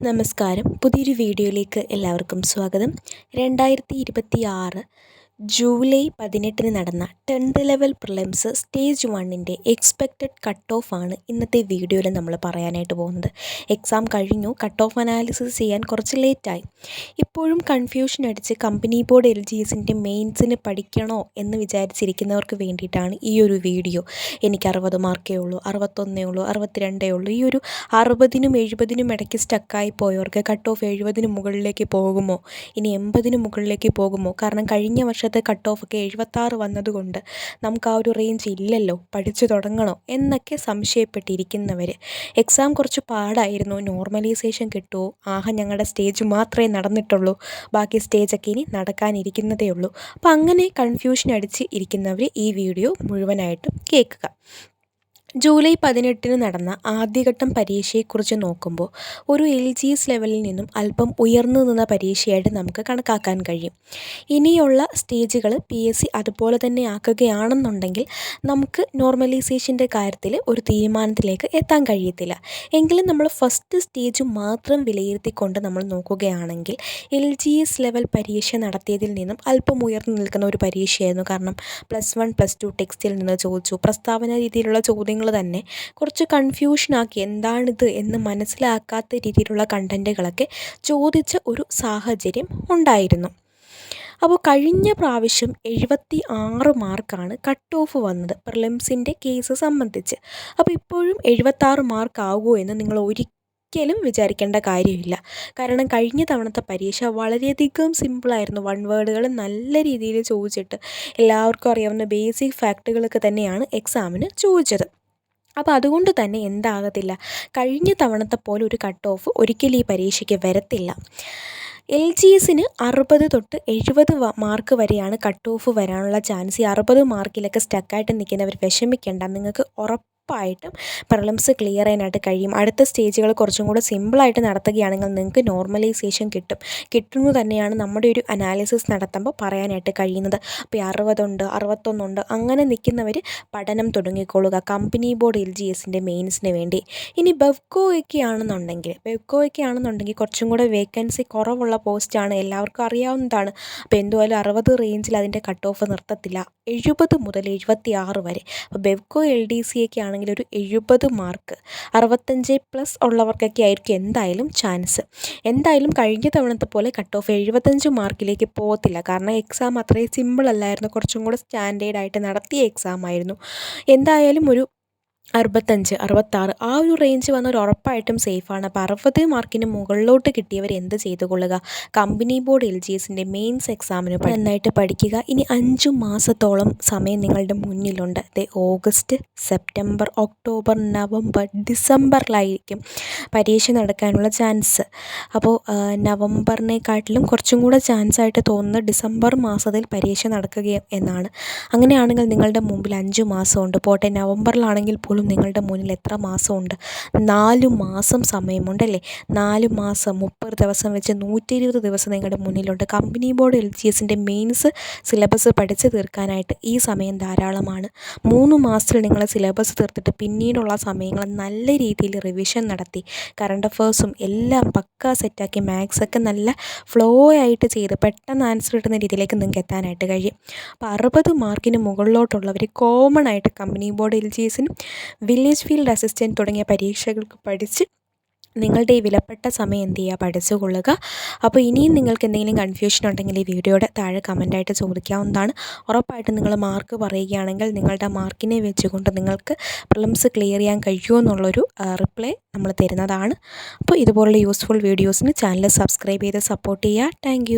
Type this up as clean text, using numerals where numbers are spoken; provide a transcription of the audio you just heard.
നമസ്കാരം. പുതിയൊരു വീഡിയോയിലേക്ക് എല്ലാവർക്കും സ്വാഗതം. 2026 ജൂലൈ 18 നടന്ന 10th ലെവൽ പ്രിലിംസ് സ്റ്റേജ് 1ൻ്റെ എക്സ്പെക്റ്റഡ് കട്ട് ഓഫ് ആണ് ഇന്നത്തെ വീഡിയോയിൽ നമ്മൾ പറയാനായിട്ട് പോകുന്നത്. എക്സാം കഴിഞ്ഞു, കട്ട് ഓഫ് അനാലിസിസ് ചെയ്യാൻ കുറച്ച് ലേറ്റായി. ഇപ്പോഴും കൺഫ്യൂഷൻ അടിച്ച് കമ്പനി ബോർഡ് LGSൻ്റെ മെയിൻസിന് പഠിക്കണോ എന്ന് വിചാരിച്ചിരിക്കുന്നവർക്ക് വേണ്ടിയിട്ടാണ് ഈ ഒരു വീഡിയോ. എനിക്ക് 60 മാർക്കേ ഉള്ളൂ, 61 ഉള്ളൂ, 62 ഉള്ളൂ. ഈ ഒരു 60നും 70നും ഇടയ്ക്ക് സ്റ്റക്കായി പോയവർക്ക് കട്ട് ഓഫ് 70ന് മുകളിലേക്ക് പോകുമോ, ഇനി 80ന് മുകളിലേക്ക് പോകുമോ? കാരണം കഴിഞ്ഞ വർഷത്തെ കട്ട് ഓഫ് ഒക്കെ 76 വന്നതുകൊണ്ട് നമുക്ക് ആ ഒരു റേഞ്ച് ഇല്ലല്ലോ, പഠിച്ചു തുടങ്ങണോ എന്നൊക്കെ സംശയപ്പെട്ടിരിക്കുന്നവർ. എക്സാം കുറച്ച് പാടായിരുന്നു, നോർമലൈസേഷൻ കിട്ടുമോ, ഞങ്ങളുടെ സ്റ്റേജ് മാത്രമേ നടന്നിട്ടുള്ളൂ, ബാക്കി സ്റ്റേജൊക്കെ ഇനി നടക്കാനിരിക്കുന്നതേ ഉള്ളൂ. അപ്പോൾ അങ്ങനെ കൺഫ്യൂഷൻ അടിച്ച് ഇരിക്കുന്നവർ ഈ വീഡിയോ മുഴുവനായിട്ടും കേൾക്കുക. ജൂലൈ 18 നടന്ന ആദ്യഘട്ടം പരീക്ഷയെക്കുറിച്ച് നോക്കുമ്പോൾ ഒരു LGS ലെവലിൽ നിന്നും അല്പം ഉയർന്നു നിന്ന പരീക്ഷയായിട്ട് നമുക്ക് കണക്കാക്കാൻ കഴിയും. ഇനിയുള്ള സ്റ്റേജുകൾ PSC അതുപോലെ തന്നെ ആക്കുകയാണെന്നുണ്ടെങ്കിൽ നമുക്ക് നോർമലൈസേഷൻ്റെ കാര്യത്തിൽ ഒരു തീരുമാനത്തിലേക്ക് എത്താൻ കഴിയത്തില്ല. എങ്കിലും നമ്മൾ ഫസ്റ്റ് സ്റ്റേജ് മാത്രം വിലയിരുത്തിക്കൊണ്ട് നമ്മൾ നോക്കുകയാണെങ്കിൽ LGS ലെവൽ പരീക്ഷ നടത്തിയതിൽ നിന്നും അല്പം ഉയർന്നു നിൽക്കുന്ന ഒരു പരീക്ഷയായിരുന്നു. കാരണം +1 +2 ടെക്സ്റ്റിൽ നിന്ന് ചോദിച്ചു, പ്രസ്താവന രീതിയിലുള്ള ചോദ്യങ്ങൾ തന്നെ കുറച്ച് കൺഫ്യൂഷനാക്കി, എന്താണിത് എന്ന് മനസ്സിലാക്കാത്ത രീതിയിലുള്ള കണ്ടൻറ്റുകളൊക്കെ ചോദിച്ച ഒരു സാഹചര്യം ഉണ്ടായിരുന്നു. അപ്പോൾ കഴിഞ്ഞ പ്രാവശ്യം 76 മാർക്കാണ് കട്ട് ഓഫ് വന്നത് പ്രിലിംസിൻ്റെ കേസ് സംബന്ധിച്ച്. അപ്പോൾ ഇപ്പോഴും 76 മാർക്ക് ആകുമോ എന്ന് നിങ്ങൾ ഒരിക്കലും വിചാരിക്കേണ്ട കാര്യമില്ല. കാരണം കഴിഞ്ഞ തവണത്തെ പരീക്ഷ വളരെയധികം സിമ്പിളായിരുന്നു. 1 വേർഡുകൾ നല്ല രീതിയിൽ ചോദിച്ചിട്ട് എല്ലാവർക്കും അറിയാവുന്ന ബേസിക് ഫാക്റ്റുകളൊക്കെ തന്നെയാണ് എക്സാമിന് ചോദിച്ചത്. അപ്പോൾ അതുകൊണ്ട് തന്നെ എന്താകത്തില്ല, കഴിഞ്ഞ തവണത്തെ പോലെ ഒരു കട്ട് ഓഫ് ഒരിക്കലും ഈ പരീക്ഷയ്ക്ക് വരത്തില്ല. LGSന് 60 തൊട്ട് 70 മാർക്ക് വരെയാണ് കട്ട് ഓഫ് വരാനുള്ള ചാൻസ്. ഈ 60 മാർക്കിലൊക്കെ സ്റ്റക്കായിട്ട് നിൽക്കുന്നവർ വിഷമിക്കേണ്ട, നിങ്ങൾക്ക് ഉറപ്പായിട്ടും പ്രിലിംസ് ക്ലിയർ ചെയ്യാനായിട്ട് കഴിയും. അടുത്ത സ്റ്റേജുകൾ കുറച്ചും കൂടെ സിമ്പിളായിട്ട് നടത്തുകയാണെങ്കിൽ നിങ്ങൾക്ക് നോർമലൈസേഷൻ കിട്ടുന്നു തന്നെയാണ് നമ്മുടെ ഒരു അനാലിസിസ് നടത്തുമ്പോൾ പറയാനായിട്ട് കഴിയുന്നത്. അപ്പോൾ 60 ഉണ്ട്, 61 ഉണ്ട്, അങ്ങനെ നിൽക്കുന്നവർ പഠനം തുടങ്ങിക്കൊള്ളുക കമ്പനി ബോർഡ് LGSൻ്റെ മെയിൻസിന് വേണ്ടി. ഇനി ബെവ്കോയൊക്കെ ആണെന്നുണ്ടെങ്കിൽ കുറച്ചും കൂടെ വേക്കൻസി കുറവുള്ള പോസ്റ്റാണ്, എല്ലാവർക്കും അറിയാവുന്നതാണ്. അപ്പോൾ എന്തുമായാലും 60 റേഞ്ചിൽ അതിൻ്റെ കട്ട് ഓഫ് നിർത്തത്തില്ല, 70 മുതൽ 76 വരെ. അപ്പോൾ ബെവ്കോ LDC ഒക്കെ ആണെങ്കിൽ ഒരു 70 മാർക്ക് 65+ ഉള്ളവർക്കൊക്കെ ആയിരിക്കും എന്തായാലും ചാൻസ്. എന്തായാലും കഴിഞ്ഞ തവണത്തെ പോലെ കട്ട് ഓഫ് 75 മാർക്കിലേക്ക് പോകത്തില്ല. കാരണം എക്സാം അത്രയും സിമ്പിൾ അല്ലായിരുന്നു, കുറച്ചും കൂടെ സ്റ്റാൻഡേർഡായിട്ട് നടത്തിയ എക്സാം ആയിരുന്നു. എന്തായാലും ഒരു 65, 66 ആ ഒരു റേഞ്ച് വന്നവർ ഉറപ്പായിട്ടും സേഫാണ്. അപ്പോൾ 60 മാർക്കിന് മുകളിലോട്ട് കിട്ടിയവർ എന്ത് ചെയ്തുകൊള്ളുക, കമ്പനി ബോർഡ് LGSൻ്റെ മെയിൻസ് എക്സാമിന് നന്നായിട്ട് പഠിക്കുക. ഇനി 5 മാസത്തോളം സമയം നിങ്ങളുടെ മുന്നിലുണ്ട്. ഓഗസ്റ്റ്, സെപ്റ്റംബർ, ഒക്ടോബർ, നവംബർ, ഡിസംബറിലായിരിക്കും പരീക്ഷ നടക്കാനുള്ള ചാൻസ്. അപ്പോൾ നവംബറിനെക്കാട്ടിലും കുറച്ചും കൂടെ ചാൻസ് ആയിട്ട് തോന്നുന്നത് ഡിസംബർ മാസത്തിൽ പരീക്ഷ നടക്കുക എന്നാണ്. അങ്ങനെയാണെങ്കിൽ നിങ്ങളുടെ മുമ്പിൽ 5 മാസമുണ്ട്. പോട്ടെ, നവംബറിലാണെങ്കിൽ പോലും നിങ്ങളുടെ മുന്നിൽ എത്ര മാസമുണ്ട്? 4 മാസം സമയമുണ്ടല്ലേ. 4 മാസം 30 ദിവസം വെച്ച് 120 ദിവസം നിങ്ങളുടെ മുന്നിലുണ്ട്. കമ്പനി ബോർഡ് LGSൻ്റെ മെയിൻസ് സിലബസ് പഠിച്ച് തീർക്കാനായിട്ട് ഈ സമയം ധാരാളമാണ്. 3 മാസത്തിൽ നിങ്ങൾ സിലബസ് തീർത്തിട്ട് പിന്നീടുള്ള സമയങ്ങൾ നല്ല രീതിയിൽ റിവിഷൻ നടത്തി കറണ്ട് അഫേഴ്സും എല്ലാം പക്കാ സെറ്റാക്കി മാത്സൊക്കെ നല്ല ഫ്ലോ ആയിട്ട് ചെയ്ത് പെട്ടെന്ന് ആൻസർ കിട്ടുന്ന രീതിയിലേക്ക് നിങ്ങൾക്ക് എത്താനായിട്ട് കഴിയും. അപ്പോൾ 60 മാർക്കിന് മുകളിലോട്ടുള്ളവർ കോമൺ ആയിട്ട് കമ്പനി ബോർഡ് LGSനും വില്ലേജ് ഫീൽഡ് അസിസ്റ്റൻറ്റ് തുടങ്ങിയ പരീക്ഷകൾക്ക് പഠിച്ച് നിങ്ങളുടെ ഈ വിലപ്പെട്ട സമയം എന്ത് ചെയ്യുക, പഠിച്ചുകൊള്ളുക. അപ്പോൾ ഇനിയും നിങ്ങൾക്ക് എന്തെങ്കിലും കൺഫ്യൂഷൻ ഉണ്ടെങ്കിൽ ഈ വീഡിയോയുടെ താഴെ കമൻറ്റായിട്ട് ചോദിക്കാവുന്നതാണ്. ഉറപ്പായിട്ടും നിങ്ങൾ മാർക്ക് പറയുകയാണെങ്കിൽ നിങ്ങളുടെ മാർക്കിനെ വെച്ചുകൊണ്ട് നിങ്ങൾക്ക് പ്രിലിംസ് ക്ലിയർ ചെയ്യാൻ കഴിയുമോ എന്നുള്ളൊരു റിപ്ലൈ നമ്മൾ തരുന്നതാണ്. അപ്പോൾ ഇതുപോലുള്ള യൂസ്ഫുൾ വീഡിയോസിന് ചാനൽ സബ്സ്ക്രൈബ് ചെയ്ത് സപ്പോർട്ട് ചെയ്യുക. താങ്ക്